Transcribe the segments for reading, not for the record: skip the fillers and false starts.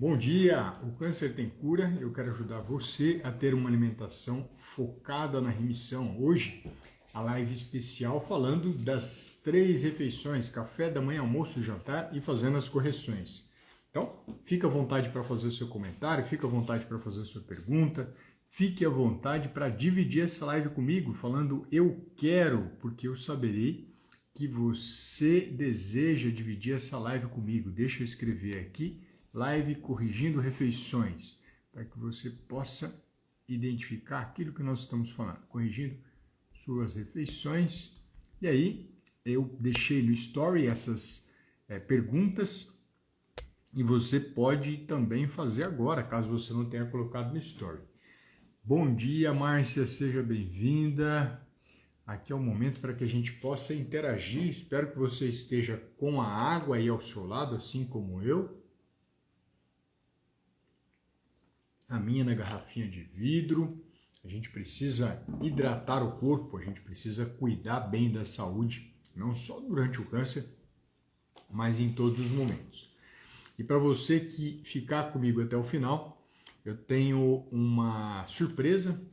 Bom dia! O câncer tem cura. Eu quero ajudar você a ter uma alimentação focada na remissão. Hoje, a live especial falando das 3 refeições, café da manhã, almoço, jantar e fazendo as correções. Então, fique à vontade para fazer o seu comentário, fique à vontade para fazer a sua pergunta, fique à vontade para dividir essa live comigo, falando eu quero, porque eu saberei que você deseja dividir essa live comigo. Deixa eu escrever aqui. Live corrigindo refeições, para que você possa identificar aquilo que nós estamos falando, corrigindo suas refeições. E aí, eu deixei no story essas perguntas e você pode também fazer agora, caso você não tenha colocado no story. Bom dia, Márcia, seja bem-vinda. Aqui é o momento para que a gente possa interagir. Espero que você esteja com a água aí ao seu lado, assim como eu. A minha na garrafinha de vidro. A gente precisa hidratar o corpo, a gente precisa cuidar bem da saúde, não só durante o câncer, mas em todos os momentos. E para você que ficar comigo até o final, eu tenho uma surpresa.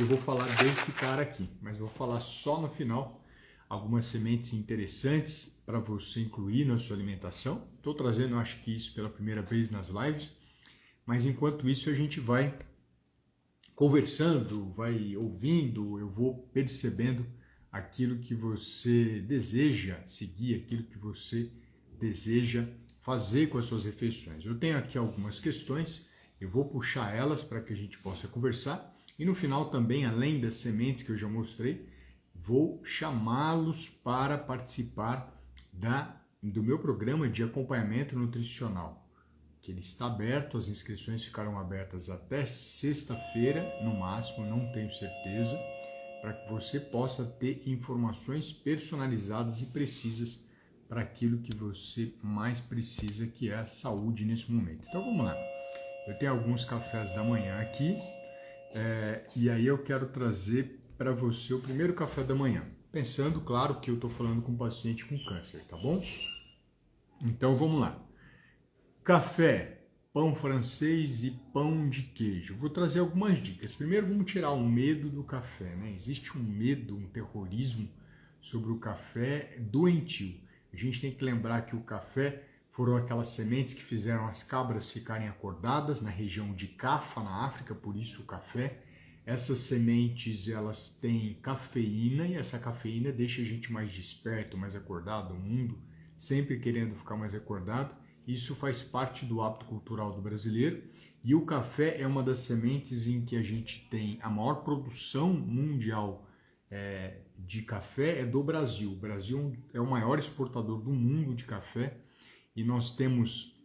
Eu vou falar desse cara aqui, mas vou falar só no final algumas sementes interessantes para você incluir na sua alimentação. Estou trazendo, acho que isso pela primeira vez nas lives. Mas enquanto isso a gente vai conversando, vai ouvindo, eu vou percebendo aquilo que você deseja seguir, aquilo que você deseja fazer com as suas refeições. Eu tenho aqui algumas questões, eu vou puxar elas para que a gente possa conversar e no final também, além das sementes que eu já mostrei, vou chamá-los para participar do meu programa de acompanhamento nutricional, que ele está aberto, as inscrições ficarão abertas até sexta-feira, no máximo, não tenho certeza, para que você possa ter informações personalizadas e precisas para aquilo que você mais precisa, que é a saúde nesse momento. Então vamos lá, eu tenho alguns cafés da manhã aqui, e aí eu quero trazer para você o primeiro café da manhã, pensando, claro, que eu estou falando com um paciente com câncer, tá bom? Então vamos lá. Café, pão francês e pão de queijo. Vou trazer algumas dicas. Primeiro vamos tirar o medo do café, né? Existe um medo, um terrorismo sobre o café doentio. A gente tem que lembrar que o café foram aquelas sementes que fizeram as cabras ficarem acordadas na região de Cafa, na África, por isso o café. Essas sementes, elas têm cafeína e essa cafeína deixa a gente mais desperto, mais acordado, o mundo sempre querendo ficar mais acordado. Isso faz parte do hábito cultural do brasileiro e o café é uma das sementes em que a gente tem a maior produção mundial de café é do Brasil. O Brasil é o maior exportador do mundo de café e nós temos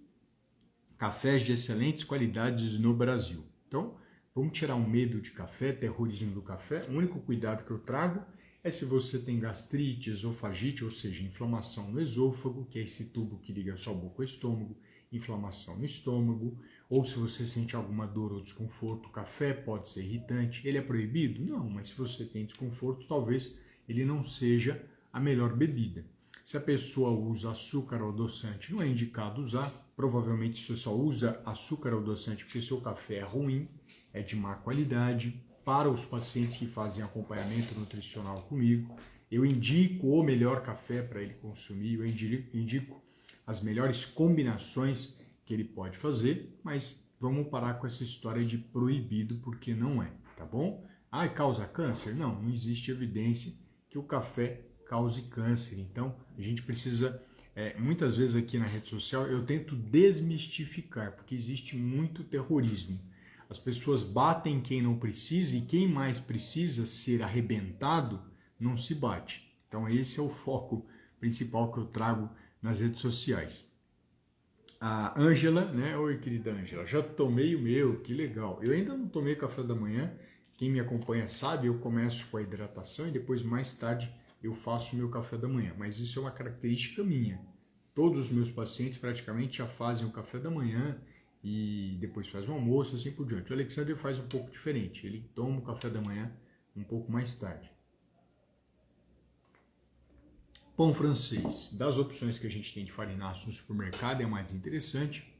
cafés de excelentes qualidades no Brasil. Então, vamos tirar o medo de café, terrorismo do café. O único cuidado que eu trago é se você tem gastrite, esofagite, ou seja, inflamação no esôfago, que é esse tubo que liga sua boca ao estômago, inflamação no estômago, ou se você sente alguma dor ou desconforto, o café pode ser irritante. Ele é proibido? Não, mas se você tem desconforto, talvez ele não seja a melhor bebida. Se a pessoa usa açúcar ou adoçante, não é indicado usar. Provavelmente você só usa açúcar ou adoçante porque seu café é ruim, é de má qualidade. Para os pacientes que fazem acompanhamento nutricional comigo, eu indico o melhor café para ele consumir, eu indico as melhores combinações que ele pode fazer, mas vamos parar com essa história de proibido, porque não é, tá bom? Ah, causa câncer? Não, não existe evidência que o café cause câncer, então a gente precisa, muitas vezes aqui na rede social, eu tento desmistificar, porque existe muito terrorismo. As pessoas batem quem não precisa e quem mais precisa ser arrebentado não se bate. Então esse é o foco principal que eu trago nas redes sociais. A Ângela, né? Oi, querida Ângela, já tomei o meu, que legal. Eu ainda não tomei café da manhã, quem me acompanha sabe, eu começo com a hidratação e depois mais tarde eu faço o meu café da manhã. Mas isso é uma característica minha. Todos os meus pacientes praticamente já fazem o café da manhã e depois faz o almoço, assim por diante. O Alexandre faz um pouco diferente, ele toma o café da manhã um pouco mais tarde. Pão francês, das opções que a gente tem de farináceos no supermercado, é mais interessante.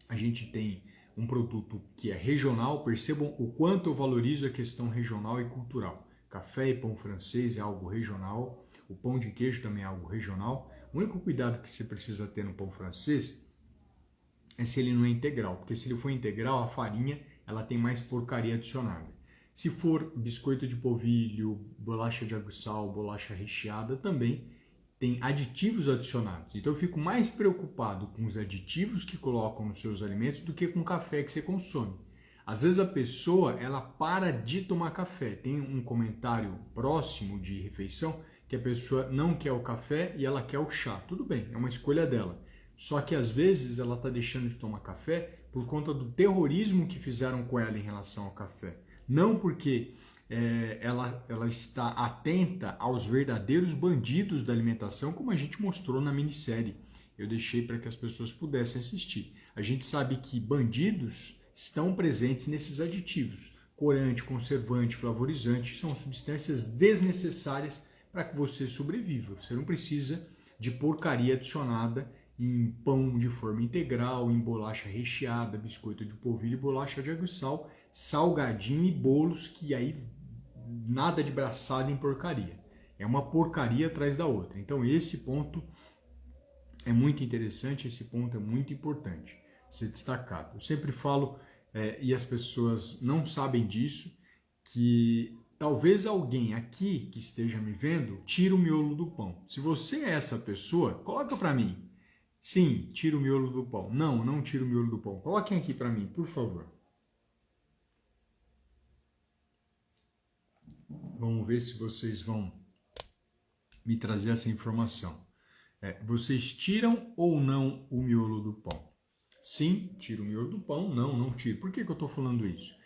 a gente tem um produto que é regional. Percebam o quanto eu valorizo a questão regional e cultural. Café e pão francês é algo regional, o pão de queijo também é algo regional. O único cuidado que você precisa ter no pão francês é se ele não é integral, porque se ele for integral, a farinha ela tem mais porcaria adicionada. Se for biscoito de polvilho, bolacha de aguçal, bolacha recheada, também tem aditivos adicionados. Então eu fico mais preocupado com os aditivos que colocam nos seus alimentos do que com o café que você consome. Às vezes a pessoa ela para de tomar café. Tem um comentário próximo de refeição que a pessoa não quer o café e ela quer o chá. Tudo bem, é uma escolha dela. Só que às vezes ela está deixando de tomar café por conta do terrorismo que fizeram com ela em relação ao café. Não porque ela está atenta aos verdadeiros bandidos da alimentação, como a gente mostrou na minissérie. Eu deixei para que as pessoas pudessem assistir. A gente sabe que bandidos estão presentes nesses aditivos. Corante, conservante, flavorizante são substâncias desnecessárias para que você sobreviva. Você não precisa de porcaria adicionada em pão de forma integral, em bolacha recheada, biscoito de polvilho, bolacha de aguçal, salgadinho e bolos, que aí nada de braçada em porcaria. É uma porcaria atrás da outra. Então esse ponto é muito interessante, esse ponto é muito importante ser destacado. Eu sempre falo, e as pessoas não sabem disso, que talvez alguém aqui que esteja me vendo tire o miolo do pão. Se você é essa pessoa, coloca para mim. Sim, tira o miolo do pão. Não, não tira o miolo do pão. Coloquem aqui para mim, por favor. Vamos ver se vocês vão me trazer essa informação. Vocês tiram ou não o miolo do pão? Sim, tiro o miolo do pão. Não, não tiro. Por que eu estou falando isso?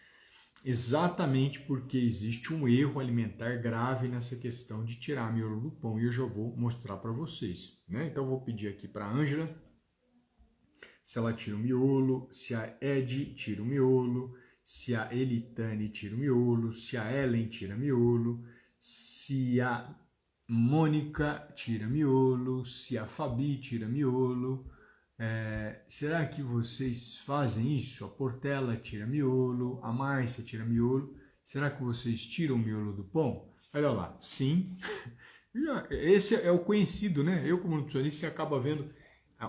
Exatamente porque existe um erro alimentar grave nessa questão de tirar miolo do pão e eu já vou mostrar para vocês, né? Então eu vou pedir aqui para a Ângela se ela tira o miolo, se a Ed tira o miolo, se a Elitane tira o miolo, se a Ellen tira miolo, se a Mônica tira miolo, se a Fabi tira miolo. Será que vocês fazem isso? A Portela tira miolo, a Márcia tira miolo. Será que vocês tiram o miolo do pão? Olha lá, sim. Esse é o conhecido, né? Eu, como nutricionista, acaba vendo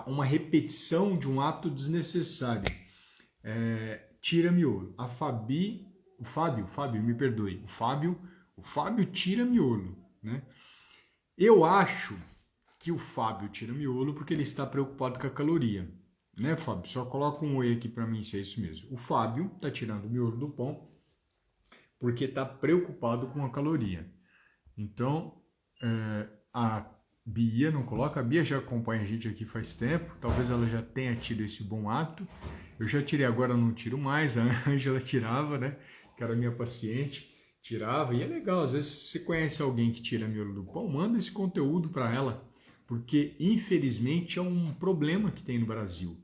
uma repetição de um ato desnecessário. Tira miolo. A Fabi, o Fábio, me perdoe. O Fábio tira miolo, né? Eu acho que o Fábio tira miolo porque ele está preocupado com a caloria, né, Fábio? Só coloca um oi aqui para mim se é isso mesmo. O Fábio está tirando o miolo do pão porque está preocupado com a caloria. Então, a Bia não coloca. A Bia já acompanha a gente aqui faz tempo. Talvez ela já tenha tido esse bom hábito. Eu já tirei, agora não tiro mais. A Ângela tirava, né? Que era minha paciente. Tirava. E é legal. Às vezes você conhece alguém que tira miolo do pão, manda esse conteúdo para ela. Porque, infelizmente, é um problema que tem no Brasil.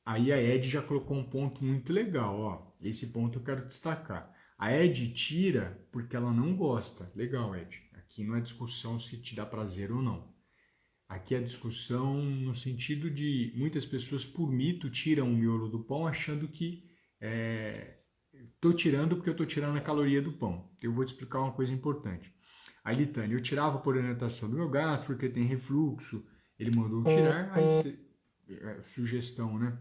Aí a Ed já colocou um ponto muito legal. Ó. Esse ponto eu quero destacar. A Ed tira porque ela não gosta. Legal, Ed. Aqui não é discussão se te dá prazer ou não. Aqui é discussão no sentido de muitas pessoas por mito tiram o miolo do pão achando que estou tirando porque eu estou tirando a caloria do pão. Eu vou te explicar uma coisa importante. A Litânia, eu tirava por orientação do meu gastro porque tem refluxo. Ele mandou tirar. Aí sugestão, né?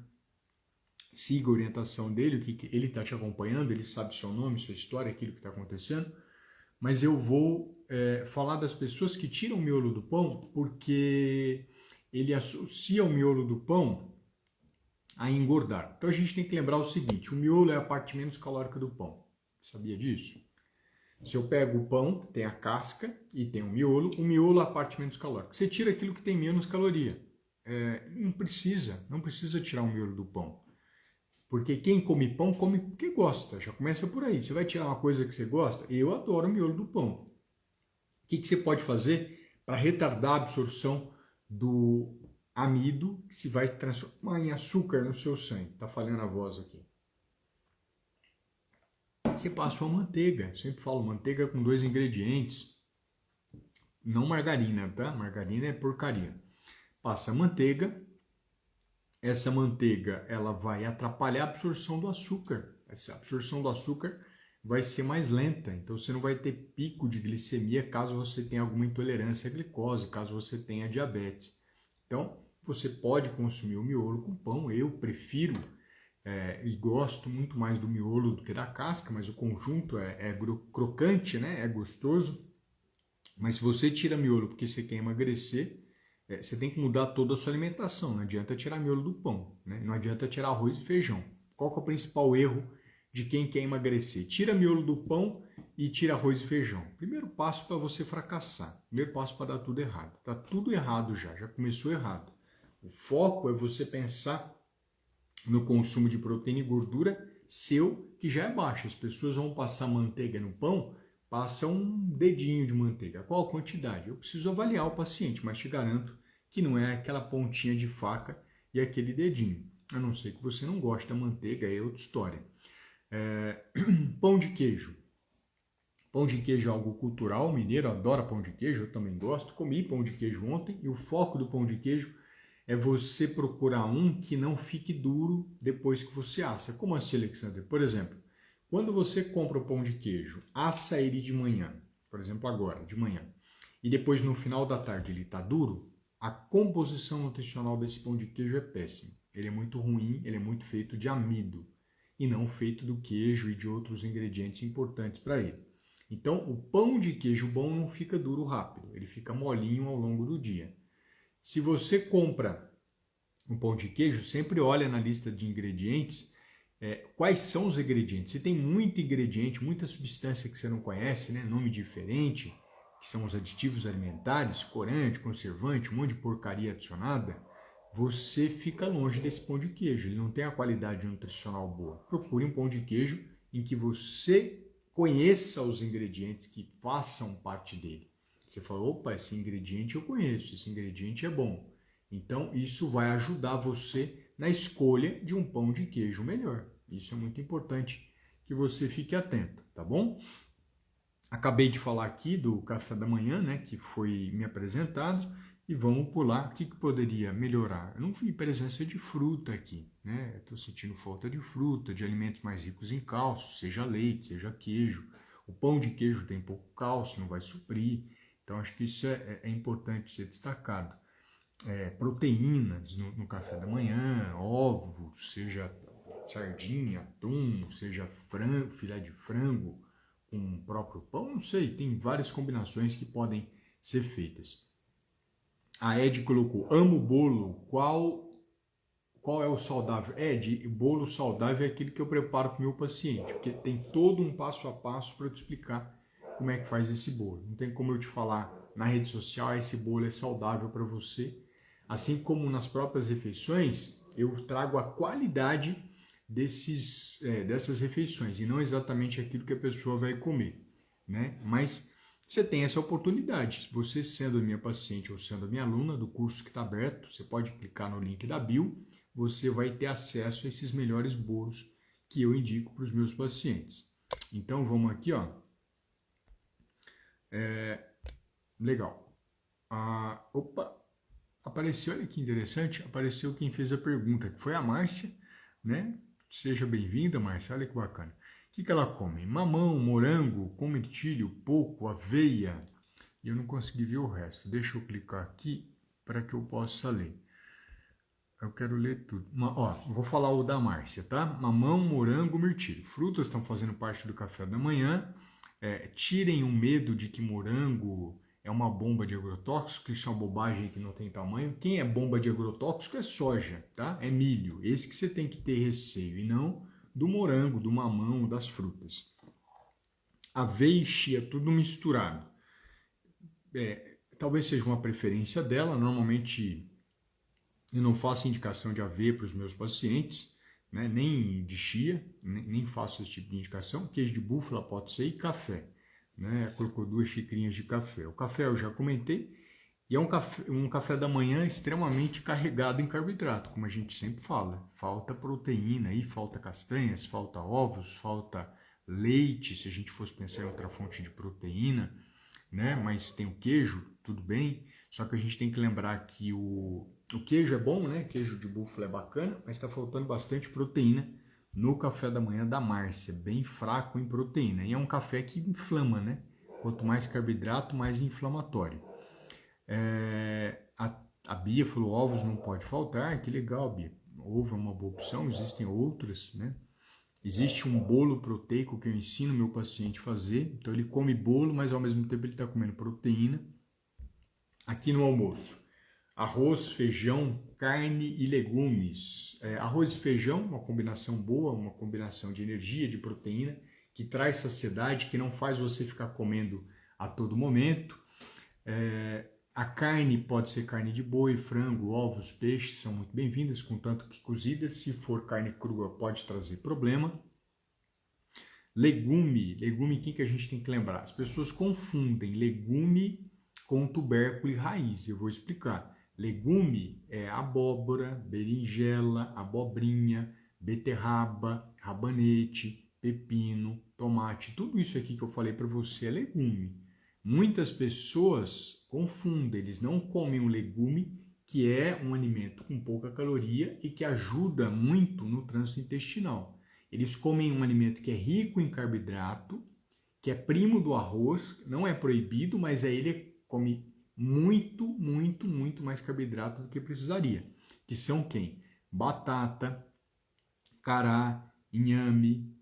Siga a orientação dele, o que ele está te acompanhando, ele sabe seu nome, sua história, aquilo que está acontecendo. Mas eu vou falar das pessoas que tiram o miolo do pão porque ele associa o miolo do pão a engordar. Então a gente tem que lembrar o seguinte, o miolo é a parte menos calórica do pão. Sabia disso? Se eu pego o pão, tem a casca e tem o miolo é a parte menos calórica. Você tira aquilo que tem menos caloria. Não precisa tirar o miolo do pão. Porque quem come pão, come porque gosta. Já começa por aí. Você vai tirar uma coisa que você gosta? Eu adoro o miolo do pão. O que você pode fazer para retardar a absorção do amido que se vai transformar em açúcar no seu sangue? Tá falhando a voz aqui. Você passa uma manteiga. Eu sempre falo manteiga com 2 ingredientes. Não margarina, tá? Margarina é porcaria. Passa manteiga essa manteiga ela vai atrapalhar a absorção do açúcar. Essa absorção do açúcar vai ser mais lenta, então você não vai ter pico de glicemia caso você tenha alguma intolerância à glicose, caso você tenha diabetes. Então, você pode consumir o miolo com pão, eu prefiro e gosto muito mais do miolo do que da casca, mas o conjunto é crocante, né? É gostoso. Mas se você tira miolo porque você quer emagrecer, você tem que mudar toda a sua alimentação. Não adianta tirar miolo do pão, né? Não adianta tirar arroz e feijão. Qual que é o principal erro de quem quer emagrecer? Tira miolo do pão e tira arroz e feijão. Primeiro passo para você fracassar. Primeiro passo para dar tudo errado. Tá tudo errado já começou errado. O foco é você pensar no consumo de proteína e gordura seu, que já é baixo. As pessoas vão passar manteiga no pão, passa um dedinho de manteiga. Qual a quantidade? Eu preciso avaliar o paciente, mas te garanto que não é aquela pontinha de faca e aquele dedinho. A não ser que você não goste da manteiga, é outra história. Pão de queijo. Pão de queijo é algo cultural, mineiro adora pão de queijo, eu também gosto. Comi pão de queijo ontem e o foco do pão de queijo é você procurar um que não fique duro depois que você assa. Como assim, Alexandre? Por exemplo, quando você compra o pão de queijo, assa ele de manhã, por exemplo agora, de manhã, e depois no final da tarde ele está duro, a composição nutricional desse pão de queijo é péssima. Ele é muito ruim, ele é muito feito de amido e não feito do queijo e de outros ingredientes importantes para ele. Então, o pão de queijo bom não fica duro rápido, ele fica molinho ao longo do dia. Se você compra um pão de queijo, sempre olha na lista de ingredientes quais são os ingredientes. Se tem muito ingrediente, muita substância que você não conhece, né? Nome diferente, que são os aditivos alimentares, corante, conservante, um monte de porcaria adicionada, você fica longe desse pão de queijo. Ele não tem a qualidade nutricional boa. Procure um pão de queijo em que você conheça os ingredientes que façam parte dele. Você fala, opa, esse ingrediente eu conheço, esse ingrediente é bom. Então, isso vai ajudar você na escolha de um pão de queijo melhor. Isso é muito importante que você fique atento, tá bom? Acabei de falar aqui do café da manhã, né, que foi me apresentado, e vamos pular. O que poderia melhorar? Eu não vi presença de fruta aqui, né? Estou sentindo falta de fruta, de alimentos mais ricos em cálcio, seja leite, seja queijo. O pão de queijo tem pouco cálcio, não vai suprir. Então, acho que isso é importante ser destacado. Proteínas no café da manhã, ovos, seja sardinha, atum, seja frango, filé de frango com o próprio pão, não sei, tem várias combinações que podem ser feitas. A Ed colocou, amo bolo, qual é o saudável? Ed, bolo saudável é aquele que eu preparo para o meu paciente, porque tem todo um passo a passo para eu te explicar como é que faz esse bolo. Não tem como eu te falar na rede social, esse bolo é saudável para você. Assim como nas próprias refeições, eu trago a qualidade dessas refeições e não exatamente aquilo que a pessoa vai comer, né? Mas você tem essa oportunidade. Você sendo minha paciente ou sendo minha aluna do curso que está aberto, você pode clicar no link da bio, você vai ter acesso a esses melhores bolos que eu indico para os meus pacientes. Então vamos aqui, ó. Legal. Opa, apareceu, olha que interessante, apareceu quem fez a pergunta, que foi a Márcia, né? Seja bem-vinda, Márcia, olha que bacana. O que ela come? Mamão, morango, com mirtilo, pouco, aveia. E eu não consegui ver o resto. Deixa eu clicar aqui para que eu possa ler. Eu quero ler tudo. Vou falar o da Márcia, tá? Mamão, morango, mirtilo. Frutas estão fazendo parte do café da manhã. Tirem o medo de que morango é uma bomba de agrotóxico, isso é uma bobagem que não tem tamanho. Quem é bomba de agrotóxico é soja, tá? É milho. Esse que você tem que ter receio, e não do morango, do mamão, das frutas. Aveia e chia, tudo misturado. Talvez seja uma preferência dela. Normalmente eu não faço indicação de aveia para os meus pacientes, né? Nem de chia, nem faço esse tipo de indicação. Queijo de búfala pode ser e café. Né? Colocou 2 xicrinhas de café. O café eu já comentei, e é um café da manhã extremamente carregado em carboidrato, como a gente sempre fala. Falta proteína, aí falta castanhas, falta ovos, falta leite, se a gente fosse pensar em outra fonte de proteína, né? Mas tem o queijo, tudo bem, só que a gente tem que lembrar que o O queijo é bom, né? Queijo de búfala é bacana, mas está faltando bastante proteína no café da manhã da Márcia, bem fraco em proteína. E é um café que inflama, né? Quanto mais carboidrato, mais inflamatório. A Bia falou, ovos não pode faltar, que legal, Bia. Ovo é uma boa opção, existem outras, né? Existe um bolo proteico que eu ensino meu paciente a fazer, então ele come bolo, mas ao mesmo tempo ele está comendo proteína. Aqui no almoço, arroz, feijão, carne e legumes. Arroz e feijão, uma combinação boa, uma combinação de energia, de proteína, que traz saciedade, que não faz você ficar comendo a todo momento. A carne pode ser carne de boi, frango, ovos, peixes, são muito bem-vindas, contanto que cozidas. Se for carne crua, pode trazer problema. Legume, quem que a gente tem que lembrar? As pessoas confundem legume com tubérculo e raiz, eu vou explicar. Legume é abóbora, berinjela, abobrinha, beterraba, rabanete, pepino, tomate, tudo isso aqui que eu falei para você é legume. Muitas pessoas confundem, eles não comem um legume, que é um alimento com pouca caloria e que ajuda muito no trânsito intestinal. Eles comem um alimento que é rico em carboidrato, que é primo do arroz, não é proibido, mas ele come muito mais carboidrato do que precisaria. Que são quem? Batata, cará, inhame,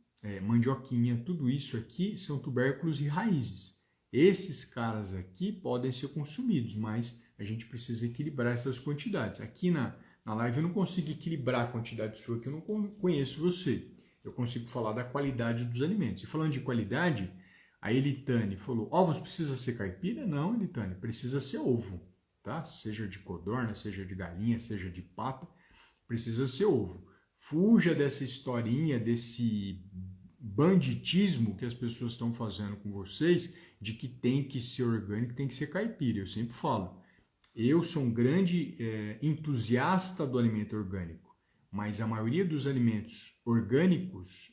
mandioquinha, tudo isso aqui são tubérculos e raízes. Esses caras aqui podem ser consumidos, mas a gente precisa equilibrar essas quantidades. Aqui na live eu não consigo equilibrar a quantidade sua, que eu não conheço você. Eu consigo falar da qualidade dos alimentos. E falando de qualidade, a Elitane falou, ovos precisa ser caipira? Não, Elitane, precisa ser ovo, tá? Seja de codorna, seja de galinha, seja de pata, precisa ser ovo. Fuja dessa historinha, desse banditismo que as pessoas estão fazendo com vocês, de que tem que ser orgânico, tem que ser caipira. Eu sempre falo, eu sou um grande entusiasta do alimento orgânico, mas a maioria dos alimentos orgânicos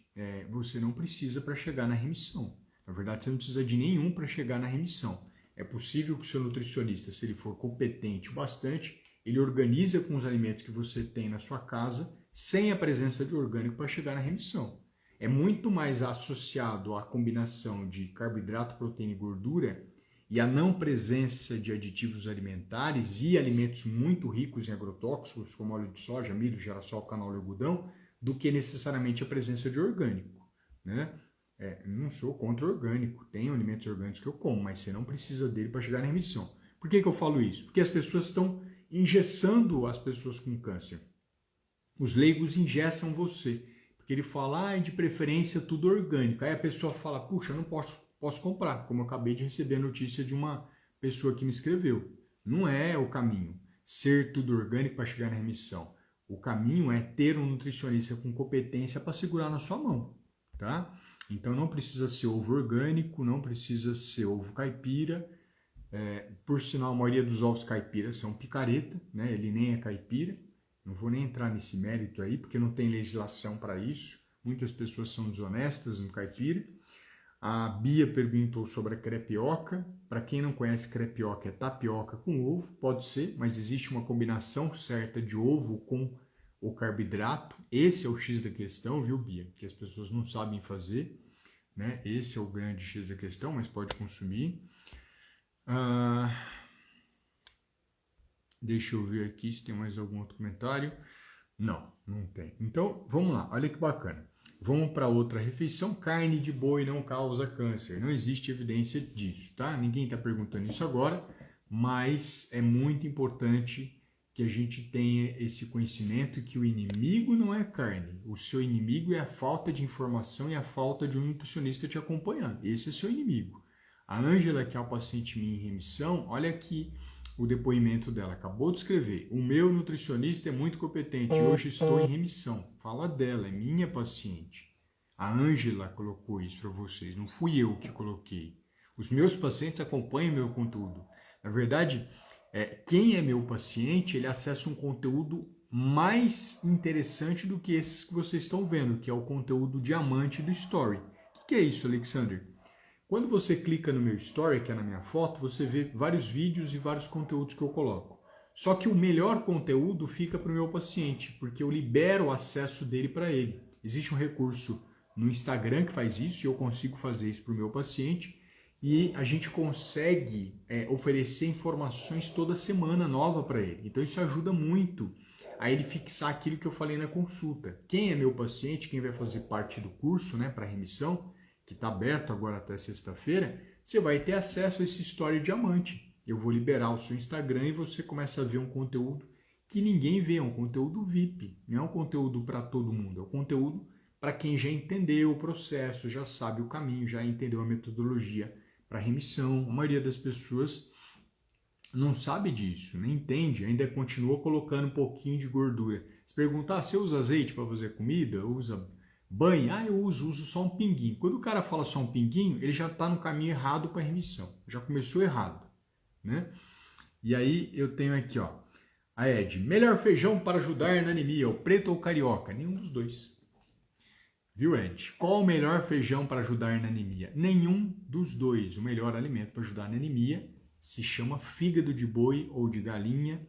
você não precisa para chegar na remissão. Na verdade, você não precisa de nenhum para chegar na remissão. É possível que o seu nutricionista, se ele for competente o bastante, ele organiza com os alimentos que você tem na sua casa, sem a presença de orgânico para chegar na remissão. É muito mais associado à combinação de carboidrato, proteína e gordura e a não presença de aditivos alimentares e alimentos muito ricos em agrotóxicos, como óleo de soja, milho, girassol, canola e algodão, do que necessariamente a presença de orgânico, né? Não sou contra o orgânico, tenho alimentos orgânicos que eu como, mas você não precisa dele para chegar na remissão. Por que eu falo isso? Porque as pessoas estão engessando as pessoas com câncer. Os leigos engessam você, porque ele fala, de preferência tudo orgânico. Aí a pessoa fala, puxa, eu não posso comprar, como eu acabei de receber a notícia de uma pessoa que me escreveu. Não é o caminho, ser tudo orgânico para chegar na remissão. O caminho é ter um nutricionista com competência para segurar na sua mão, tá? Então não precisa ser ovo orgânico, não precisa ser ovo caipira. Por sinal, a maioria dos ovos caipiras são picareta, né? Ele nem é caipira. Não vou nem entrar nesse mérito aí, porque não tem legislação para isso. Muitas pessoas são desonestas no caipira. A Bia perguntou sobre a crepioca. Para quem não conhece, crepioca é tapioca com ovo, pode ser, mas existe uma combinação certa de ovo com o carboidrato. Esse é o X da questão, viu, Bia? Que as pessoas não sabem fazer, né? Esse é o grande X da questão, mas pode consumir. Deixa eu ver aqui se tem mais algum outro comentário. Não tem. Então, vamos lá. Olha que bacana. Vamos para outra refeição. Carne de boi não causa câncer. Não existe evidência disso, tá? Ninguém está perguntando isso agora, mas é muito importante que a gente tenha esse conhecimento que o inimigo não é carne. O seu inimigo é a falta de informação e a falta de um nutricionista te acompanhando. Esse é seu inimigo. A Ângela, que é uma paciente minha em remissão, olha aqui o depoimento dela. Acabou de escrever. O meu nutricionista é muito competente e hoje estou em remissão. Fala dela, é minha paciente. A Ângela colocou isso para vocês, não fui eu que coloquei. Os meus pacientes acompanham meu conteúdo. Na verdade, quem é meu paciente, ele acessa um conteúdo mais interessante do que esses que vocês estão vendo, que é o conteúdo diamante do Story. O que é isso, Alexander? Quando você clica no meu Story, que é na minha foto, você vê vários vídeos e vários conteúdos que eu coloco. Só que o melhor conteúdo fica para o meu paciente, porque eu libero o acesso dele para ele. Existe um recurso no Instagram que faz isso e eu consigo fazer isso para o meu paciente e a gente consegue oferecer informações toda semana nova para ele. Então isso ajuda muito a ele fixar aquilo que eu falei na consulta. Quem é meu paciente, quem vai fazer parte do curso, né, para remissão, que está aberto agora até sexta-feira, você vai ter acesso a esse Story Diamante. Eu vou liberar o seu Instagram e você começa a ver um conteúdo que ninguém vê, um conteúdo VIP. Não é um conteúdo para todo mundo, é um conteúdo para quem já entendeu o processo, já sabe o caminho, já entendeu a metodologia para remissão. A maioria das pessoas não sabe disso, nem entende, ainda continua colocando um pouquinho de gordura. Se perguntar, você usa azeite para fazer comida? Usa banho? Eu uso só um pinguinho. Quando o cara fala só um pinguinho, ele já está no caminho errado para remissão, já começou errado, né? E aí eu tenho aqui, ó, a Ed, melhor feijão para ajudar na anemia, o preto ou carioca? Nenhum dos dois. Viu, Ed? Qual o melhor feijão para ajudar na anemia? Nenhum dos dois. O melhor alimento para ajudar na anemia se chama fígado de boi ou de galinha,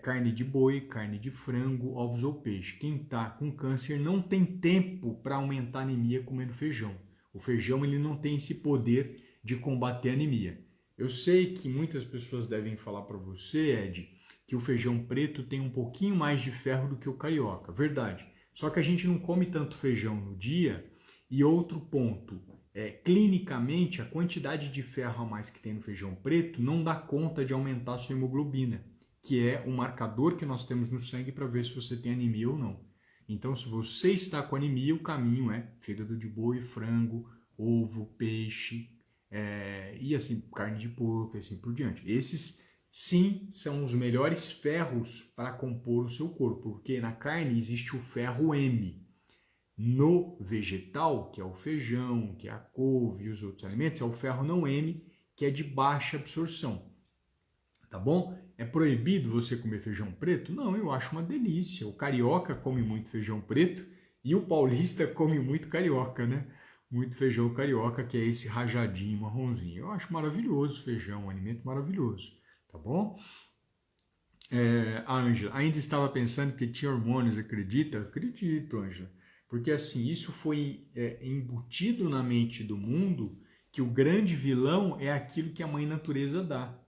carne de boi, carne de frango, ovos ou peixe. Quem está com câncer não tem tempo para aumentar a anemia comendo feijão. O feijão ele não tem esse poder de combater a anemia. Eu sei que muitas pessoas devem falar para você, Ed, que o feijão preto tem um pouquinho mais de ferro do que o carioca. Verdade. Só que a gente não come tanto feijão no dia. E outro ponto, clinicamente, a quantidade de ferro a mais que tem no feijão preto não dá conta de aumentar a sua hemoglobina, que é o marcador que nós temos no sangue para ver se você tem anemia ou não. Então, se você está com anemia, o caminho é fígado de boi, frango, ovo, peixe, e assim, carne de porco, assim por diante. Esses sim, são os melhores ferros para compor o seu corpo, porque na carne existe o ferro M. No vegetal, que é o feijão, que é a couve e os outros alimentos, é o ferro não M, que é de baixa absorção. Tá bom? É proibido você comer feijão preto? Não, eu acho uma delícia. O carioca come muito feijão preto e o paulista come muito carioca, né? Muito feijão carioca, que é esse rajadinho marronzinho. Eu acho maravilhoso o feijão, um alimento maravilhoso. Tá bom? A Ângela, ainda estava pensando que tinha hormônios, acredita? Acredito, Ângela. Porque assim, isso foi embutido na mente do mundo que o grande vilão é aquilo que a mãe natureza dá.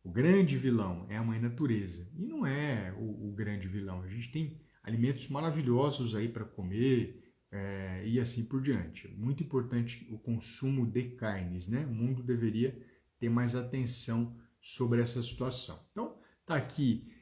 O grande vilão é a mãe natureza. E não é o grande vilão. A gente tem alimentos maravilhosos aí para comer e assim por diante. É muito importante o consumo de carnes, né? O mundo deveria ter mais atenção sobre essa situação. Então, está aqui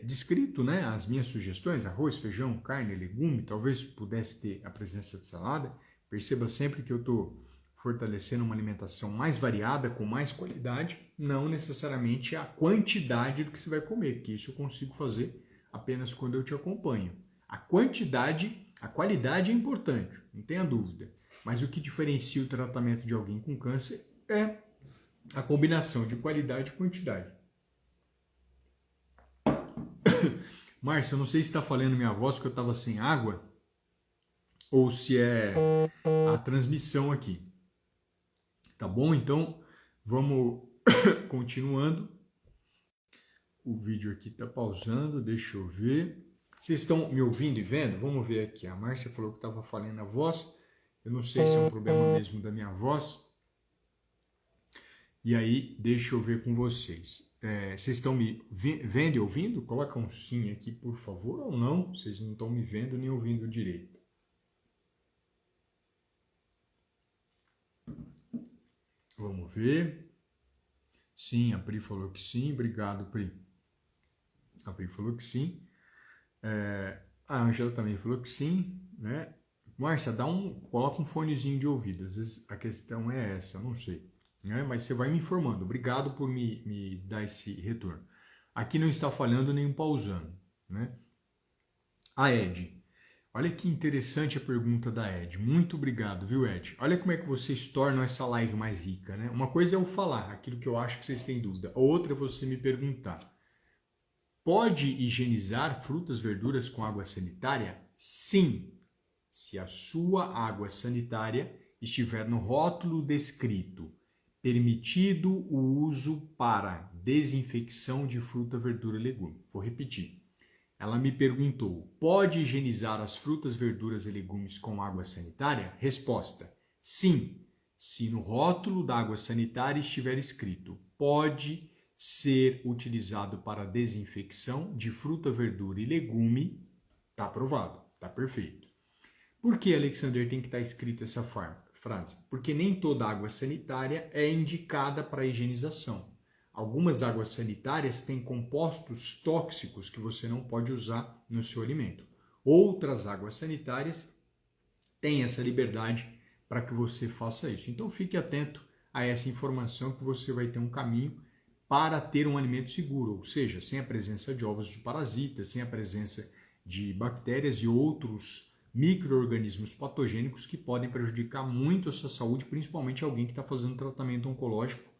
descrito, né, as minhas sugestões: arroz, feijão, carne, legume, talvez pudesse ter a presença de salada. Perceba sempre que eu estou fortalecendo uma alimentação mais variada, com mais qualidade, não necessariamente a quantidade do que você vai comer, porque isso eu consigo fazer apenas quando eu te acompanho. A qualidade é importante, não tenha dúvida, mas o que diferencia o tratamento de alguém com câncer é a combinação de qualidade e quantidade. Márcio, eu não sei se está falando minha voz porque eu estava sem água ou se é a transmissão aqui. Tá bom? Então, vamos continuando. O vídeo aqui está pausando, deixa eu ver. Vocês estão me ouvindo e vendo? Vamos ver aqui. A Márcia falou que estava falando a voz. Eu não sei se é um problema mesmo da minha voz. E aí, deixa eu ver com vocês. Vocês estão me vendo e ouvindo? Coloca um sim aqui, por favor, ou não. Vocês não estão me vendo nem ouvindo direito. Vamos ver. Sim, a Pri falou que sim. Obrigado, Pri. A Pri falou que sim. A Ângela também falou que sim, né? Márcia, coloca um fonezinho de ouvido. Às vezes a questão é essa, eu não sei. Né? Mas você vai me informando. Obrigado por me dar esse retorno. Aqui não está falhando nem pausando, né? A Ed. Olha que interessante a pergunta da Ed. Muito obrigado, viu, Ed? Olha como é que vocês tornam essa live mais rica, né? Uma coisa é eu falar aquilo que eu acho que vocês têm dúvida. A outra é você me perguntar. Pode higienizar frutas, verduras com água sanitária? Sim, se a sua água sanitária estiver no rótulo descrito permitido o uso para desinfecção de fruta, verdura e legume. Vou repetir. Ela me perguntou, pode higienizar as frutas, verduras e legumes com água sanitária? Resposta, sim. Se no rótulo da água sanitária estiver escrito, pode ser utilizado para desinfecção de fruta, verdura e legume, está aprovado, está perfeito. Por que, Alexander, tem que estar escrito essa frase? Porque nem toda água sanitária é indicada para higienização. Algumas águas sanitárias têm compostos tóxicos que você não pode usar no seu alimento. Outras águas sanitárias têm essa liberdade para que você faça isso. Então fique atento a essa informação que você vai ter um caminho para ter um alimento seguro, ou seja, sem a presença de ovos de parasitas, sem a presença de bactérias e outros micro-organismos patogênicos que podem prejudicar muito a sua saúde, principalmente alguém que está fazendo tratamento oncológico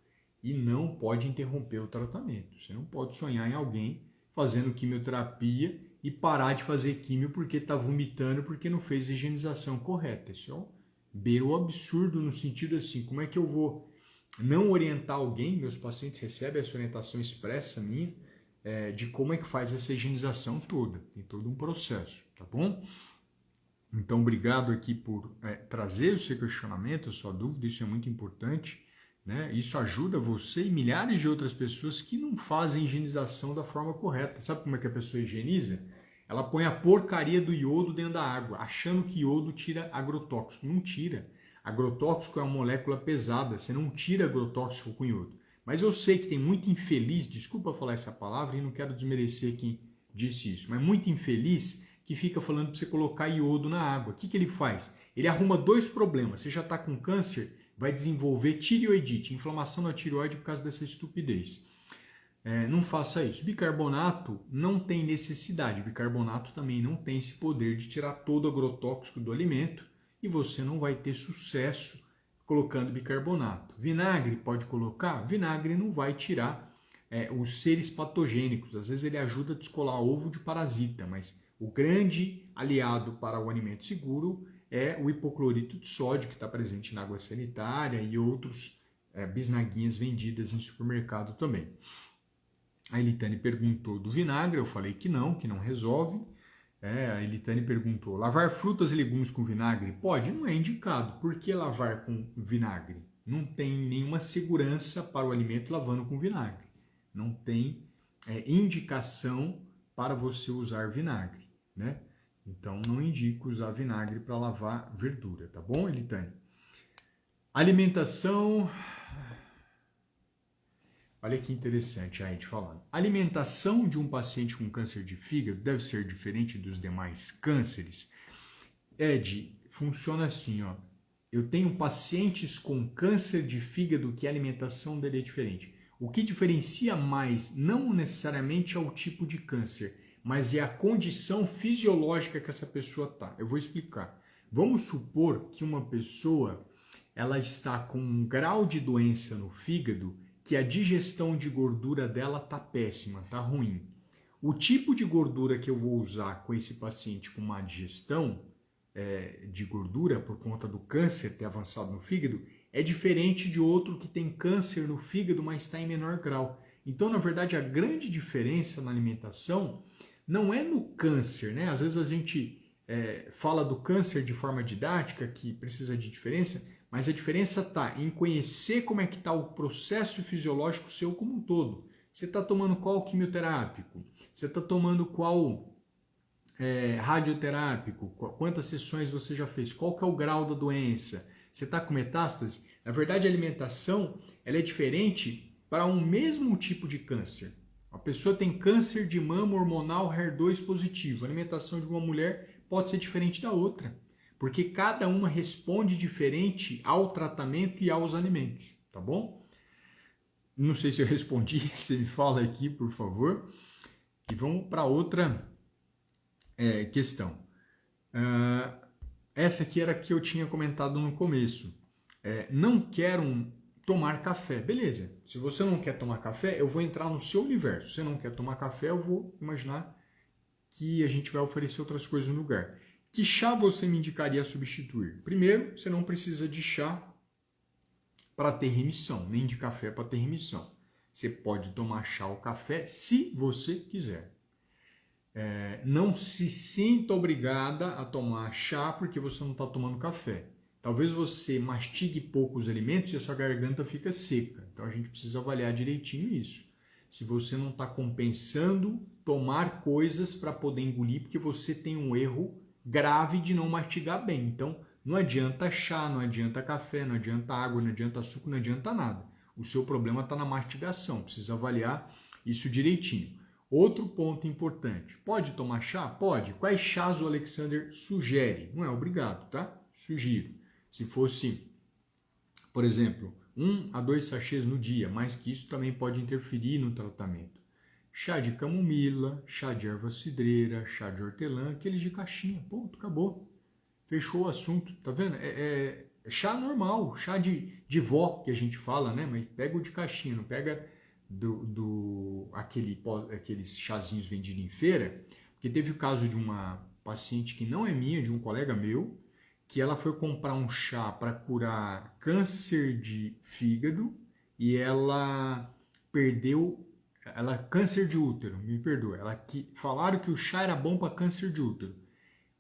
e não pode interromper o tratamento. Você não pode sonhar em alguém fazendo quimioterapia e parar de fazer químio porque está vomitando, porque não fez a higienização correta. Isso é beira o absurdo no sentido assim, como é que eu vou não orientar alguém? Meus pacientes recebem essa orientação expressa minha de como é que faz essa higienização toda. Tem todo um processo, tá bom? Então, obrigado aqui por trazer o seu questionamento, a sua dúvida, isso é muito importante. Né? Isso ajuda você e milhares de outras pessoas que não fazem higienização da forma correta. Sabe como é que a pessoa higieniza? Ela põe a porcaria do iodo dentro da água, achando que iodo tira agrotóxico. Não tira. Agrotóxico é uma molécula pesada, você não tira agrotóxico com iodo. Mas eu sei que tem muito infeliz, desculpa falar essa palavra e não quero desmerecer quem disse isso, mas muito infeliz que fica falando para você colocar iodo na água. O que ele faz? Ele arruma dois problemas. Você já está com câncer, vai desenvolver tireoidite, inflamação da tireoide por causa dessa estupidez. Não faça isso. Bicarbonato não tem necessidade. Bicarbonato também não tem esse poder de tirar todo o agrotóxico do alimento e você não vai ter sucesso colocando bicarbonato. Vinagre pode colocar? Vinagre não vai tirar os seres patogênicos. Às vezes ele ajuda a descolar ovo de parasita, mas o grande aliado para o alimento seguro é o hipoclorito de sódio, que está presente na água sanitária e outros bisnaguinhas vendidas em supermercado também. A Elitane perguntou do vinagre, eu falei que não resolve. A Elitane perguntou, lavar frutas e legumes com vinagre? Pode, não é indicado. Por que lavar com vinagre? Não tem nenhuma segurança para o alimento lavando com vinagre. Não tem indicação para você usar vinagre, né? Então, não indico usar vinagre para lavar verdura, tá bom, Elitane? Alimentação... Olha que interessante a gente falando. A alimentação de um paciente com câncer de fígado deve ser diferente dos demais cânceres? Ed, funciona assim, ó. Eu tenho pacientes com câncer de fígado que a alimentação dele é diferente. O que diferencia mais não necessariamente é o tipo de câncer, mas é a condição fisiológica que essa pessoa está. Eu vou explicar. Vamos supor que uma pessoa ela está com um grau de doença no fígado que a digestão de gordura dela está péssima, está ruim. O tipo de gordura que eu vou usar com esse paciente com má digestão de gordura por conta do câncer ter avançado no fígado é diferente de outro que tem câncer no fígado, mas está em menor grau. Então, na verdade, a grande diferença na alimentação não é no câncer, né? Às vezes a gente fala do câncer de forma didática, que precisa de diferença, mas a diferença está em conhecer como é que está o processo fisiológico seu como um todo. Você está tomando qual quimioterápico? Você está tomando qual radioterápico? Quantas sessões você já fez? Qual que é o grau da doença? Você está com metástase? Na verdade, a alimentação ela é diferente para um mesmo tipo de câncer. A pessoa tem câncer de mama hormonal HER2 positivo. A alimentação de uma mulher pode ser diferente da outra, porque cada uma responde diferente ao tratamento e aos alimentos, tá bom? Não sei se eu respondi, você me fala aqui, por favor. E vamos para outra questão. Essa aqui era a que eu tinha comentado no começo. Não quero tomar café. Beleza, se você não quer tomar café, eu vou entrar no seu universo. Se você não quer tomar café, eu vou imaginar que a gente vai oferecer outras coisas no lugar. Que chá você me indicaria substituir? Primeiro, você não precisa de chá para ter remissão, nem de café para ter remissão. Você pode tomar chá ou café se você quiser. Não se sinta obrigada a tomar chá porque você não está tomando café. Talvez você mastigue poucos alimentos e a sua garganta fica seca. Então a gente precisa avaliar direitinho isso. Se você não está compensando tomar coisas para poder engolir, porque você tem um erro grave de não mastigar bem. Então não adianta chá, não adianta café, não adianta água, não adianta açúcar, não adianta nada. O seu problema está na mastigação. Precisa avaliar isso direitinho. Outro ponto importante. Pode tomar chá? Pode. Quais chás o Alexander sugere? Não é obrigado, tá? Sugiro. Se fosse, por exemplo, 1 a 2 sachês no dia, mais que isso também pode interferir no tratamento. Chá de camomila, chá de erva cidreira, chá de hortelã, aqueles de caixinha. Ponto, acabou. Fechou o assunto. Tá vendo? É chá normal, chá de vó que a gente fala, né? Mas pega o de caixinha, não pega aqueles chazinhos vendidos em feira. Porque teve o caso de uma paciente que não é minha, de um colega meu, que ela foi comprar um chá para curar câncer de fígado e ela perdeu, câncer de útero, me perdoa, falaram que o chá era bom para câncer de útero.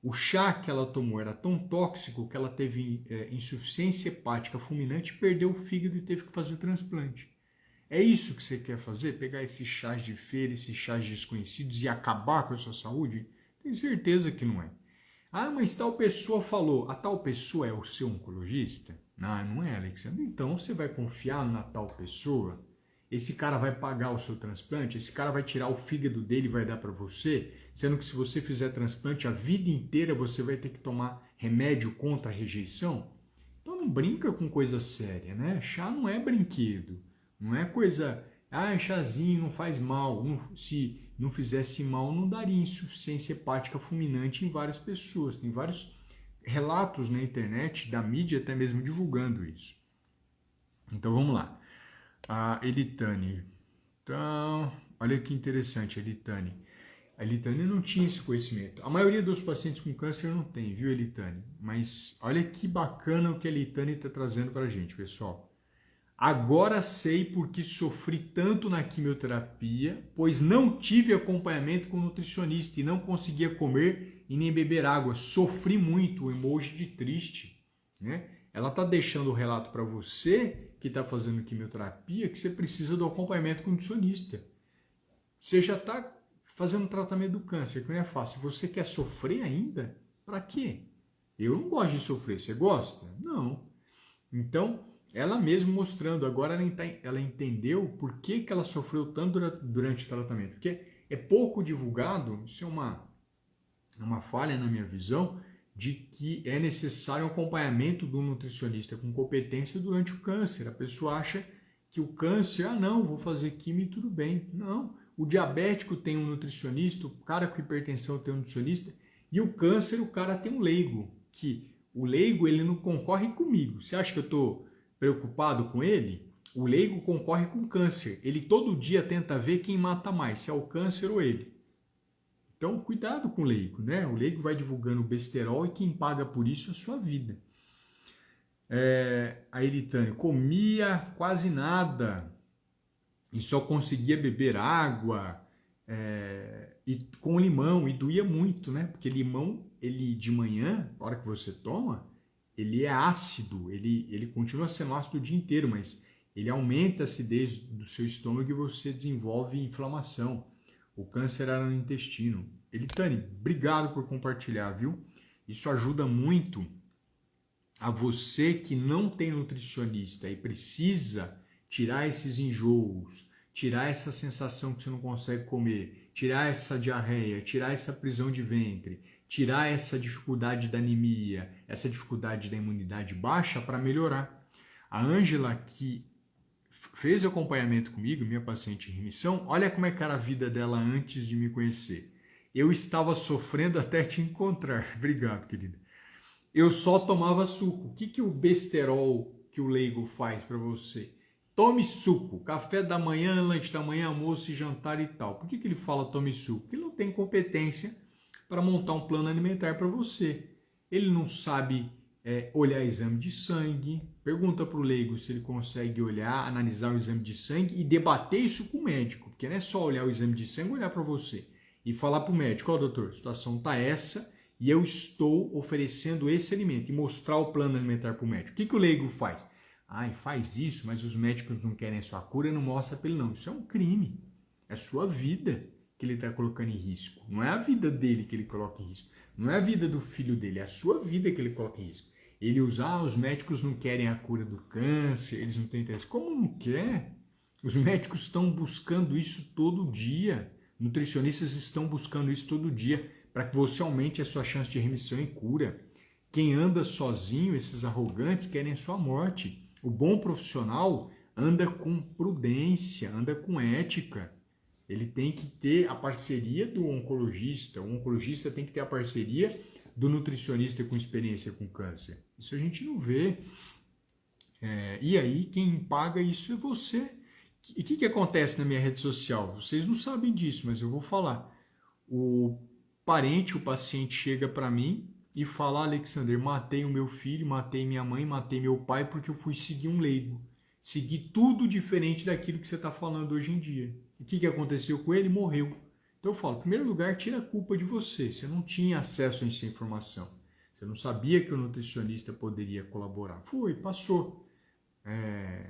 O chá que ela tomou era tão tóxico que ela teve insuficiência hepática fulminante, perdeu o fígado e teve que fazer transplante. É isso que você quer fazer? Pegar esses chás de feira, esses chás desconhecidos e acabar com a sua saúde? Tenho certeza que não é. Ah, mas tal pessoa falou. A tal pessoa é o seu oncologista? Não é, Alexandre. Então você vai confiar na tal pessoa? Esse cara vai pagar o seu transplante? Esse cara vai tirar o fígado dele e vai dar para você? Sendo que se você fizer transplante a vida inteira você vai ter que tomar remédio contra a rejeição? Então não brinca com coisa séria, né? Chá não é brinquedo. Não é coisa... chazinho não faz mal. Se não fizesse mal, não daria insuficiência hepática fulminante em várias pessoas. Tem vários relatos na internet, da mídia até mesmo divulgando isso. Então vamos lá. A Elitane. Então, olha que interessante, a Elitane. A Elitane não tinha esse conhecimento. A maioria dos pacientes com câncer não tem, viu, Elitane? Mas olha que bacana o que a Elitane está trazendo para a gente, pessoal. Agora sei por que sofri tanto na quimioterapia, pois não tive acompanhamento com nutricionista e não conseguia comer e nem beber água. Sofri muito, o emoji de triste, né? Ela está deixando o relato para você que está fazendo quimioterapia que você precisa do acompanhamento com nutricionista. Você já está fazendo tratamento do câncer, que não é fácil. Você quer sofrer ainda? Para quê? Eu não gosto de sofrer. Você gosta? Não. Então... ela mesma mostrando, agora ela entendeu por que ela sofreu tanto durante o tratamento. Porque é pouco divulgado, isso é uma falha na minha visão, de que é necessário um acompanhamento do nutricionista com competência durante o câncer. A pessoa acha que o câncer, não, vou fazer quimio e tudo bem. Não, o diabético tem um nutricionista, o cara com hipertensão tem um nutricionista, e o câncer, o cara tem um leigo, que o leigo ele não concorre comigo. Você acha que eu estou preocupado com ele? O leigo concorre com o câncer. Ele todo dia tenta ver quem mata mais, se é o câncer ou ele. Então, cuidado com o leigo, né? O leigo vai divulgando o besterol e quem paga por isso é a sua vida. A Elitane, comia quase nada e só conseguia beber água e com limão e doía muito, né? Porque limão, ele de manhã, na hora que você toma, ele é ácido, ele continua sendo ácido o dia inteiro, mas ele aumenta a acidez do seu estômago e você desenvolve inflamação. O câncer era no intestino. Elitane, obrigado por compartilhar, viu? Isso ajuda muito a você que não tem nutricionista e precisa tirar esses enjoos, tirar essa sensação que você não consegue comer, tirar essa diarreia, tirar essa prisão de ventre, tirar essa dificuldade da anemia, essa dificuldade da imunidade baixa para melhorar. A Ângela, que fez acompanhamento comigo, minha paciente em remissão, olha como é que era a vida dela antes de me conhecer. Eu estava sofrendo até te encontrar. Obrigado, querida. Eu só tomava suco. O que o besterol que o leigo faz para você? Tome suco. Café da manhã, lanche da manhã, almoço e jantar e tal. Por que ele fala tome suco? Porque ele não tem competência para montar um plano alimentar para você. Ele não sabe olhar exame de sangue, pergunta para o leigo se ele consegue olhar, analisar o exame de sangue e debater isso com o médico, porque não é só olhar o exame de sangue e olhar para você e falar para o médico, doutor, a situação está essa e eu estou oferecendo esse alimento e mostrar o plano alimentar para o médico. O que o leigo faz? Faz isso, mas os médicos não querem a sua cura, não mostra para ele não. Isso é um crime, é a sua vida que ele está colocando em risco, não é a vida dele que ele coloca em risco, não é a vida do filho dele, é a sua vida que ele coloca em risco. Ele usa, os médicos não querem a cura do câncer, eles não têm interesse. Como não quer? Os médicos estão buscando isso todo dia. Nutricionistas estão buscando isso todo dia para que você aumente a sua chance de remissão e cura. Quem anda sozinho, esses arrogantes, querem a sua morte. O bom profissional anda com prudência, anda com ética. Ele tem que ter a parceria do oncologista. O oncologista tem que ter a parceria do nutricionista com experiência com câncer. Isso a gente não vê. E aí quem paga isso é você. E o que acontece na minha rede social? Vocês não sabem disso, mas eu vou falar. O parente, o paciente chega para mim e fala, Alexander, matei o meu filho, matei minha mãe, matei meu pai porque eu fui seguir um leigo. Segui tudo diferente daquilo que você está falando hoje em dia. E o que aconteceu com ele? Morreu. Então eu falo, em primeiro lugar, tira a culpa de você. Você não tinha acesso a essa informação. Você não sabia que o nutricionista poderia colaborar. Foi, passou.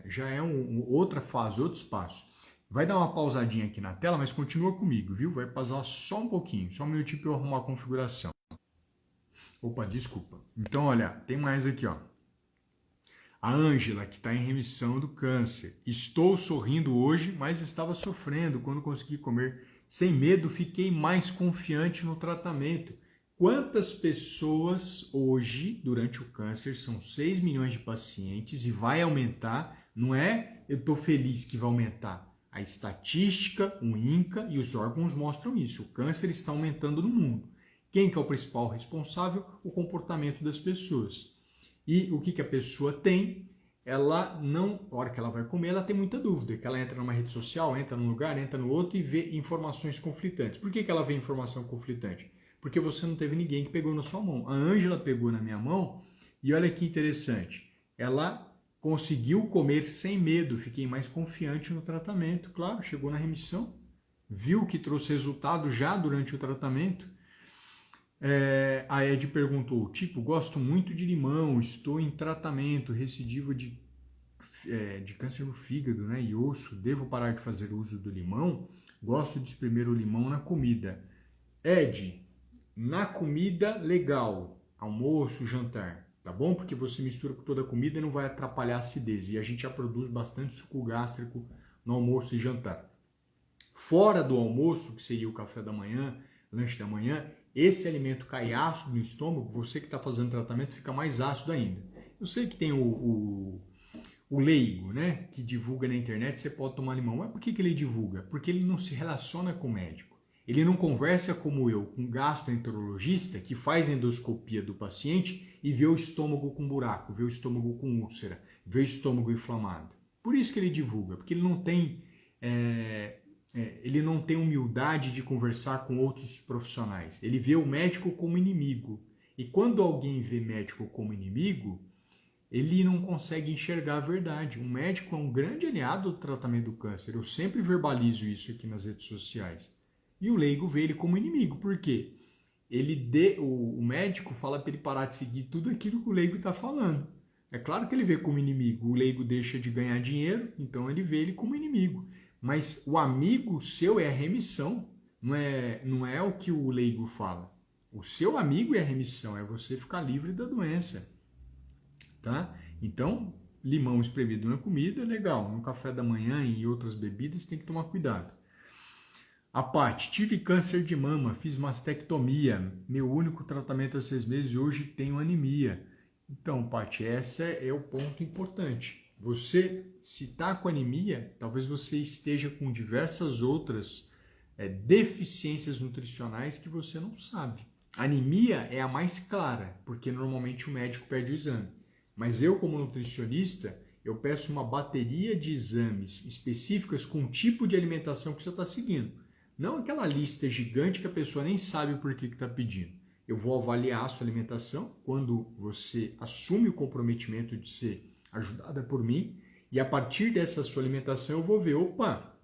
Já é outra fase, outro espaço. Vai dar uma pausadinha aqui na tela, mas continua comigo, viu? Vai pausar só um pouquinho, só um minutinho para eu arrumar a configuração. Opa, desculpa. Então, olha, tem mais aqui, ó. A Ângela, que está em remissão do câncer. Estou sorrindo hoje, mas estava sofrendo quando consegui comer. Sem medo, fiquei mais confiante no tratamento. Quantas pessoas hoje, durante o câncer, são 6 milhões de pacientes e vai aumentar, não é eu estou feliz que vai aumentar. A estatística, o INCA e os órgãos mostram isso. O câncer está aumentando no mundo. Quem que é o principal responsável? O comportamento das pessoas. E o que a pessoa tem? Ela não, na hora que ela vai comer, ela tem muita dúvida, que ela entra numa rede social, entra num lugar, entra no outro e vê informações conflitantes. Por que ela vê informação conflitante? Porque você não teve ninguém que pegou na sua mão. A Ângela pegou na minha mão e olha que interessante, ela conseguiu comer sem medo, fiquei mais confiante no tratamento, claro, chegou na remissão, viu que trouxe resultado já durante o tratamento. A Ed perguntou, gosto muito de limão, estou em tratamento, recidivo de câncer no fígado, né, e osso, devo parar de fazer uso do limão? Gosto de espremer o limão na comida. Ed, na comida, legal, almoço, jantar, tá bom? Porque você mistura com toda a comida e não vai atrapalhar a acidez, e a gente já produz bastante suco gástrico no almoço e jantar. Fora do almoço, que seria o café da manhã, lanche da manhã, esse alimento cai ácido no estômago, você que está fazendo tratamento fica mais ácido ainda. Eu sei que tem o leigo, né, que divulga na internet, você pode tomar limão. Mas por que ele divulga? Porque ele não se relaciona com o médico. Ele não conversa como eu, com um gastroenterologista que faz endoscopia do paciente e vê o estômago com buraco, vê o estômago com úlcera, vê o estômago inflamado. Por isso que ele divulga, porque ele não tem... ele não tem humildade de conversar com outros profissionais. Ele vê o médico como inimigo. E quando alguém vê médico como inimigo, ele não consegue enxergar a verdade. O médico é um grande aliado do tratamento do câncer. Eu sempre verbalizo isso aqui nas redes sociais. E o leigo vê ele como inimigo. Por quê? O médico fala para ele parar de seguir tudo aquilo que o leigo está falando. É claro que ele vê como inimigo. O leigo deixa de ganhar dinheiro, então ele vê ele como inimigo. Mas o amigo seu é a remissão, não é o que o leigo fala. O seu amigo é a remissão, é você ficar livre da doença. Tá? Então, limão espremido na comida, legal. No café da manhã e em outras bebidas tem que tomar cuidado. A Paty, tive câncer de mama, fiz mastectomia. Meu único tratamento há 6 meses e hoje tenho anemia. Então, Paty, esse é o ponto importante. Você, se está com anemia, talvez você esteja com diversas outras deficiências nutricionais que você não sabe. A anemia é a mais clara, porque normalmente o médico pede o exame. Mas eu, como nutricionista, eu peço uma bateria de exames específicas com o tipo de alimentação que você está seguindo. Não aquela lista gigante que a pessoa nem sabe por que está pedindo. eu vou avaliar a sua alimentação quando você assume o comprometimento de ser ajudada por mim, e a partir dessa sua alimentação eu vou ver, opa,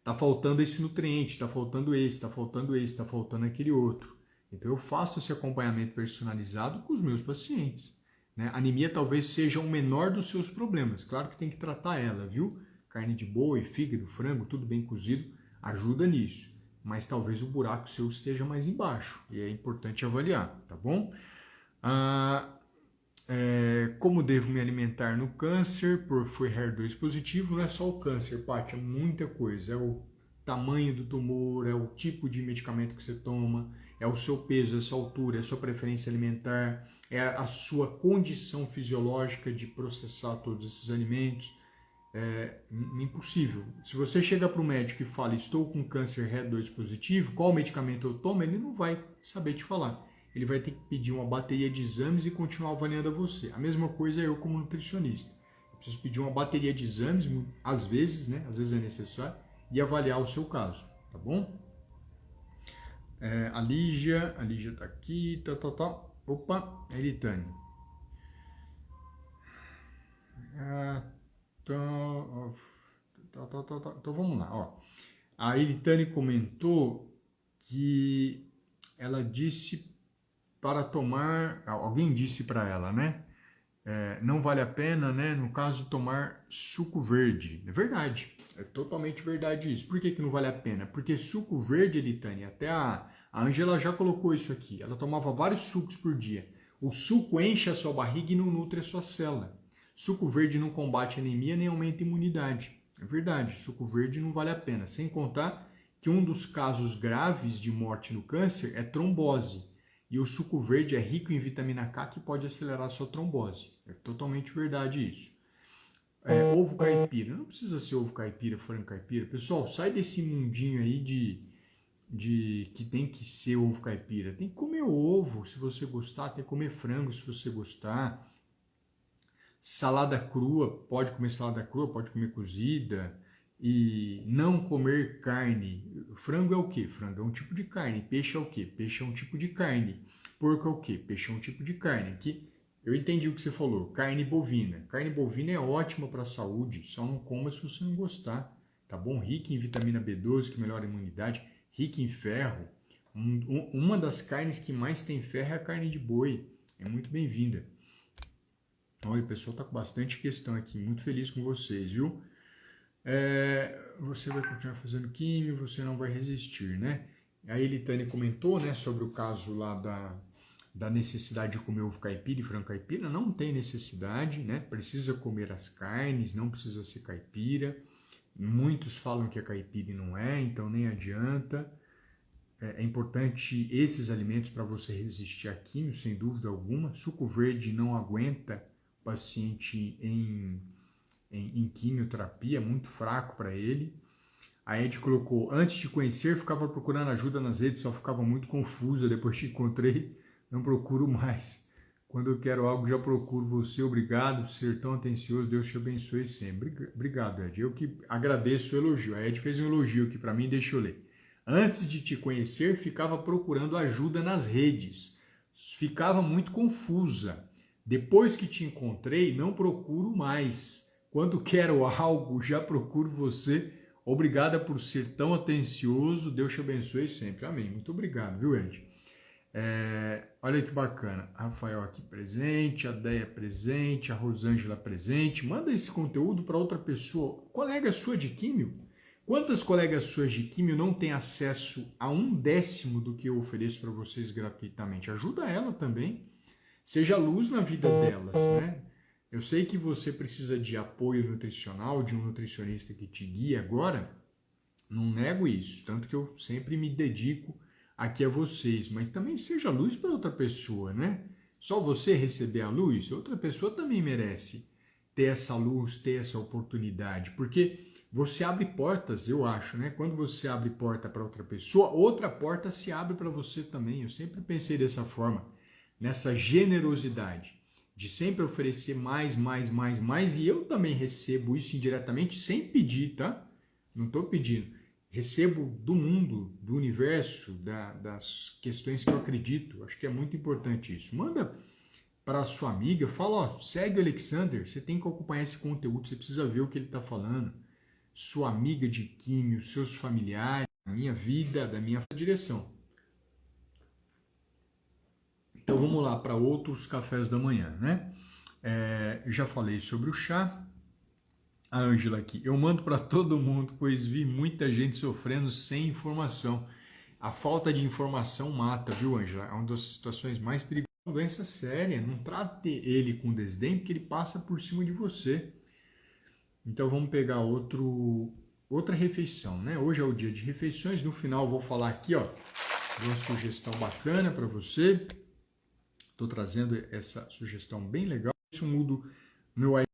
tá faltando esse nutriente, tá faltando esse, tá faltando esse, tá faltando aquele outro. Então eu faço esse acompanhamento personalizado com os meus pacientes. Né? A anemia talvez seja o menor dos seus problemas. Claro que tem que tratar ela, viu? Carne de boi, fígado, frango, tudo bem cozido, ajuda nisso. Mas talvez o buraco seu esteja mais embaixo. E é importante avaliar, tá bom? Como devo me alimentar no câncer por HER2 positivo? Não é só o câncer, Paty, é muita coisa. É o tamanho do tumor, é o tipo de medicamento que você toma, é o seu peso, é a sua altura, é a sua preferência alimentar, é a sua condição fisiológica de processar todos esses alimentos. É impossível. Se você chega para o médico e fala, estou com câncer HER2 positivo, qual medicamento eu tomo? Ele não vai saber te falar. Ele vai ter que pedir uma bateria de exames e continuar avaliando a você. A mesma coisa eu como nutricionista. Eu preciso pedir uma bateria de exames, às vezes, né? Às vezes é necessário, e avaliar o seu caso, tá bom? A Lígia tá aqui, Opa, a Eritânia. Então vamos lá, ó. A Eritânia comentou que ela disse para tomar, alguém disse para ela, né? Não vale a pena, né? No caso, tomar suco verde. É verdade, é totalmente verdade isso. Por que não vale a pena? Porque suco verde, Eritânia, até a Angela já colocou isso aqui. Ela tomava vários sucos por dia. O suco enche a sua barriga e não nutre a sua célula. Suco verde não combate anemia nem aumenta a imunidade. É verdade, suco verde não vale a pena. Sem contar que um dos casos graves de morte no câncer é trombose. E o suco verde é rico em vitamina K que pode acelerar a sua trombose. É totalmente verdade isso. Ovo caipira. Não precisa ser ovo caipira, frango caipira. Pessoal, sai desse mundinho aí de que tem que ser ovo caipira. Tem que comer ovo se você gostar, tem que comer frango se você gostar. Salada crua, pode comer salada crua, pode comer cozida. E não comer carne. Frango é o quê? Frango é um tipo de carne. Peixe é o quê? Peixe é um tipo de carne. Porco é o quê? Peixe é um tipo de carne. Aqui eu entendi o que você falou. Carne bovina. Carne bovina é ótima para a saúde, só não coma se você não gostar. Tá bom? Rica em vitamina B12, que melhora a imunidade. Rica em ferro. Uma das carnes que mais tem ferro é a carne de boi. É muito bem-vinda. Olha, o pessoal tá com bastante questão aqui. Muito feliz com vocês, viu? Você vai continuar fazendo químio, você não vai resistir, né? A Elitane comentou, né, sobre o caso lá da necessidade de comer ovo caipira e frango caipira. Não tem necessidade, né? Precisa comer as carnes, não precisa ser caipira. Muitos falam que é caipira e não é, então nem adianta. É importante esses alimentos para você resistir a químio, sem dúvida alguma. Suco verde não aguenta paciente em quimioterapia, muito fraco para ele. A Ed colocou, antes de conhecer, ficava procurando ajuda nas redes, só ficava muito confusa, depois te encontrei, não procuro mais. Quando eu quero algo, já procuro você, obrigado por ser tão atencioso, Deus te abençoe sempre. Obrigado, Ed, eu que agradeço o elogio. A Ed fez um elogio aqui para mim, deixa eu ler. Antes de te conhecer, ficava procurando ajuda nas redes, ficava muito confusa. Depois que te encontrei, não procuro mais. Quando quero algo, já procuro você. Obrigada por ser tão atencioso. Deus te abençoe sempre. Amém. Muito obrigado, viu, Ed? Olha que bacana. A Rafael aqui presente, a Deia presente, a Rosângela presente. Manda esse conteúdo para outra pessoa. Colega sua de químio? Quantas colegas suas de químio não têm acesso a 1/10 do que eu ofereço para vocês gratuitamente? Ajuda ela também. Seja luz na vida delas, né? Eu sei que você precisa de apoio nutricional, de um nutricionista que te guie agora, não nego isso, tanto que eu sempre me dedico aqui a vocês, mas também seja luz para outra pessoa, né? Só você receber a luz, outra pessoa também merece ter essa luz, ter essa oportunidade, porque você abre portas, eu acho, né? Quando você abre porta para outra pessoa, outra porta se abre para você também. Eu sempre pensei dessa forma, nessa generosidade, de sempre oferecer mais, e eu também recebo isso indiretamente sem pedir, tá? Não estou pedindo. recebo do mundo, do universo, das questões que eu acredito. Acho que é muito importante isso. Manda para a sua amiga, fala, ó, segue o Alexander, você tem que acompanhar esse conteúdo, você precisa ver o que ele está falando. Sua amiga de químio, seus familiares, a minha vida, da minha direção. Então vamos lá para outros cafés da manhã, né? Eu já falei sobre o chá. A Ângela aqui, eu mando para todo mundo, pois vi muita gente sofrendo sem informação. A falta de informação mata, viu, Ângela? É uma das situações mais perigosas. Uma doença séria, não trate ele com desdém, porque ele passa por cima de você. Então vamos pegar outra refeição, né? Hoje é o dia de refeições, no final eu vou falar aqui, ó, de uma sugestão bacana para você. Estou trazendo essa sugestão bem legal. Isso eu mudo meu